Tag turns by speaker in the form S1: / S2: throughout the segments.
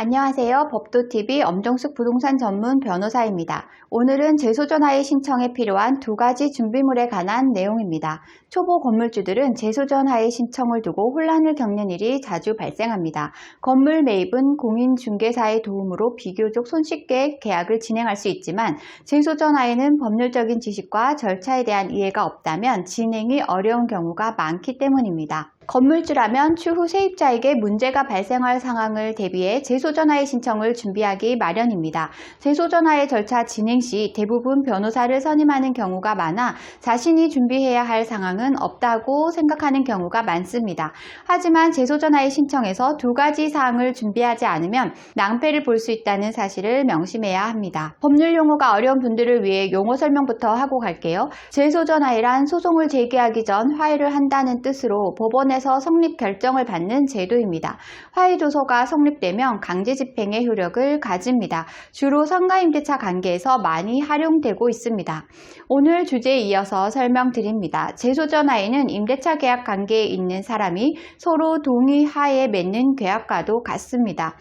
S1: 안녕하세요. 법도TV 엄정숙 부동산 전문 변호사입니다. 오늘은 재소전하의 신청에 필요한 두 가지 준비물에 관한 내용입니다. 초보 건물주들은 재소전하의 신청을 두고 혼란을 겪는 일이 자주 발생합니다. 건물 매입은 공인중개사의 도움으로 비교적 손쉽게 계약을 진행할 수 있지만 재소전하에는 법률적인 지식과 절차에 대한 이해가 없다면 진행이 어려운 경우가 많기 때문입니다. 건물주라면 추후 세입자에게 문제가 발생할 상황을 대비해 재소전하의 신청을 준비하기 마련입니다. 재소전하의 절차 진행 시 대부분 변호사를 선임하는 경우가 많아 자신이 준비해야 할 상황은 없다고 생각하는 경우가 많습니다. 하지만 재소전하의 신청에서 두 가지 사항을 준비하지 않으면 낭패를 볼 수 있다는 사실을 명심해야 합니다. 법률 용어가 어려운 분들을 위해 용어 설명부터 하고 갈게요. 재소전하이란 소송을 제기하기 전 화해를 한다는 뜻으로 법원에서 성립 결정을 받는 제도입니다. 화해조서가 성립되면 강제집행의 효력을 가집니다. 주로 상가임대차 관계에서 많이 활용되고 있습니다. 오늘 주제에 이어서 설명드립니다. 재소전하에는 임대차 계약 관계에 있는 사람이 서로 동의하에 맺는 계약과도 같습니다.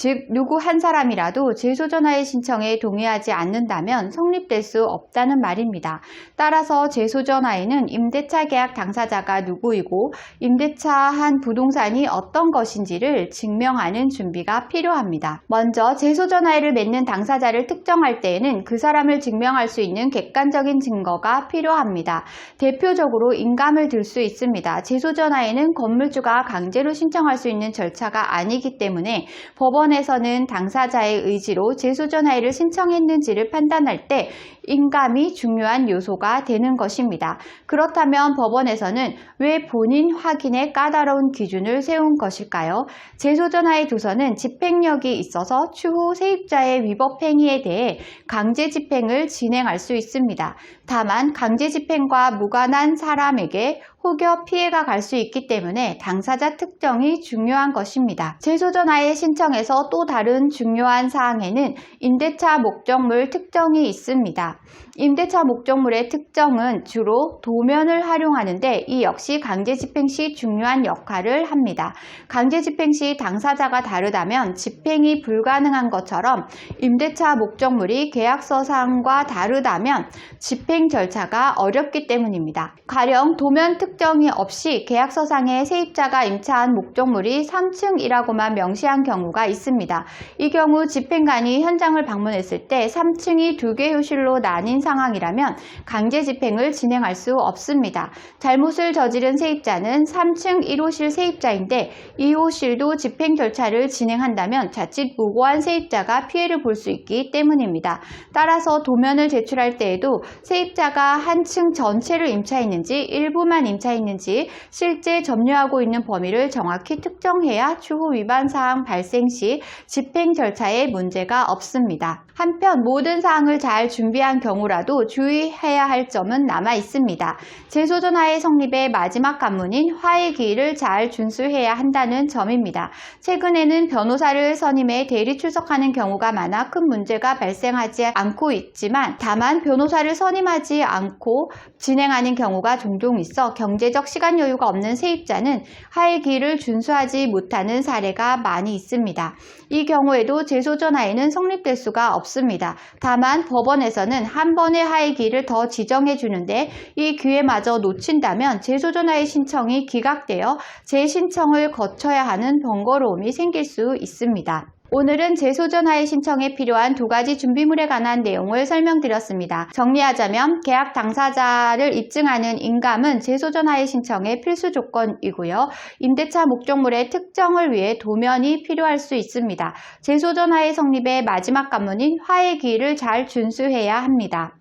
S1: 즉 누구 한 사람이라도 재소전하의 신청에 동의하지 않는다면 성립될 수 없다는 말입니다. 따라서 재소전하에는 임대차 계약 당사자가 누구이고 임대차한 부동산이 어떤 것인지를 증명하는 준비가 필요합니다. 먼저 재소전하를 맺는 당사자를 특정할 때에는 그 사람을 증명할 수 있는 객관적인 증거가 필요합니다. 대표적으로 인감을 들 수 있습니다. 재소전하에는 건물주가 강제로 신청할 수 있는 절차가 아니기 때문에 법원에서는 당사자의 의지로 재소전하를 신청했는지를 판단할 때 인감이 중요한 요소가 되는 것입니다. 그렇다면 법원에서는 왜 본인 확인에 까다로운 기준을 세운 것일까요? 재소전하의 도서는 집행력이 있어서 추후 세입자의 위법 행위에 대해 강제집행을 진행할 수 있습니다. 다만 강제집행과 무관한 사람에게 혹여 피해가 갈 수 있기 때문에 당사자 특정이 중요한 것입니다. 재소전하의 신청에서 또 다른 중요한 사항에는 임대차 목적물 특정이 있습니다. 임대차 목적물의 특정은 주로 도면을 활용하는데 이 역시 강제집행 시 중요한 역할을 합니다. 강제집행 시 당사자가 다르다면 집행이 불가능한 것처럼 임대차 목적물이 계약서상과 다르다면 집행 절차가 어렵기 때문입니다. 가령 도면 특정이 없이 계약서상에 세입자가 임차한 목적물이 3층이라고만 명시한 경우가 있습니다. 이 경우 집행관이 현장을 방문했을 때 3층이 두 개 호실로 나뉜 상황이라면 강제집행을 진행할 수 없습니다. 잘못을 저지른 세입자는 3층 1호실 세입자인데 2호실도 집행 절차를 진행한다면 자칫 무고한 세입자가 피해를 볼 수 있기 때문입니다. 따라서 도면을 제출할 때에도 세입자가 한 층 전체를 임차했는지 일부만 임차했는지 실제 점유하고 있는 범위를 정확히 특정해야 추후 위반 사항 발생 시 집행 절차에 문제가 없습니다. 한편 모든 사항을 잘 준비한 경우라도 주의해야 할 점은 남아 있습니다. 재소전하의 성립의 마지막 관문인 화해 기일을 잘 준수해야 한다는 점입니다. 최근에는 변호사를 선임해 대리 출석하는 경우가 많아 큰 문제가 발생하지 않고 있지만 다만 변호사를 선임하지 않고 진행하는 경우가 종종 있어 경제적 시간 여유가 없는 세입자는 화해 기일을 준수하지 못하는 사례가 많이 있습니다. 이 경우에도 재소전하에는 성립될 수가 없습니다. 다만 법원에서는 한 번의 화해 기일을 더 지정해 주는데 이 기회마저 놓친다면 재소전하의 신청이 기각되어 재신청을 거쳐야 하는 번거로움이 생길 수 있습니다. 오늘은 재소전하의 신청에 필요한 두 가지 준비물에 관한 내용을 설명드렸습니다. 정리하자면 계약 당사자를 입증하는 인감은 재소전하의 신청의 필수 조건이고요. 임대차 목적물의 특정을 위해 도면이 필요할 수 있습니다. 재소전하의 성립의 마지막 관문인 화해 기일을 잘 준수해야 합니다.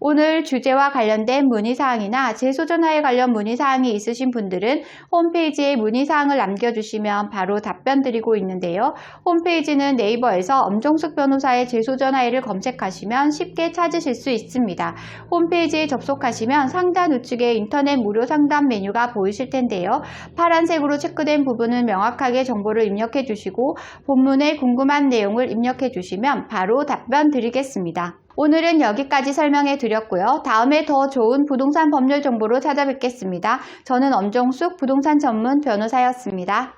S1: 오늘 주제와 관련된 문의사항이나 재소전하에 관련 문의사항이 있으신 분들은 홈페이지에 문의사항을 남겨주시면 바로 답변 드리고 있는데요. 홈페이지는 네이버에서 엄정숙 변호사의 재소전하를 검색하시면 쉽게 찾으실 수 있습니다. 홈페이지에 접속하시면 상단 우측에 인터넷 무료 상담 메뉴가 보이실 텐데요. 파란색으로 체크된 부분은 명확하게 정보를 입력해 주시고 본문에 궁금한 내용을 입력해 주시면 바로 답변 드리겠습니다. 오늘은 여기까지 설명해 드렸고요. 다음에 더 좋은 부동산 법률 정보로 찾아뵙겠습니다. 저는 엄정숙 부동산 전문 변호사였습니다.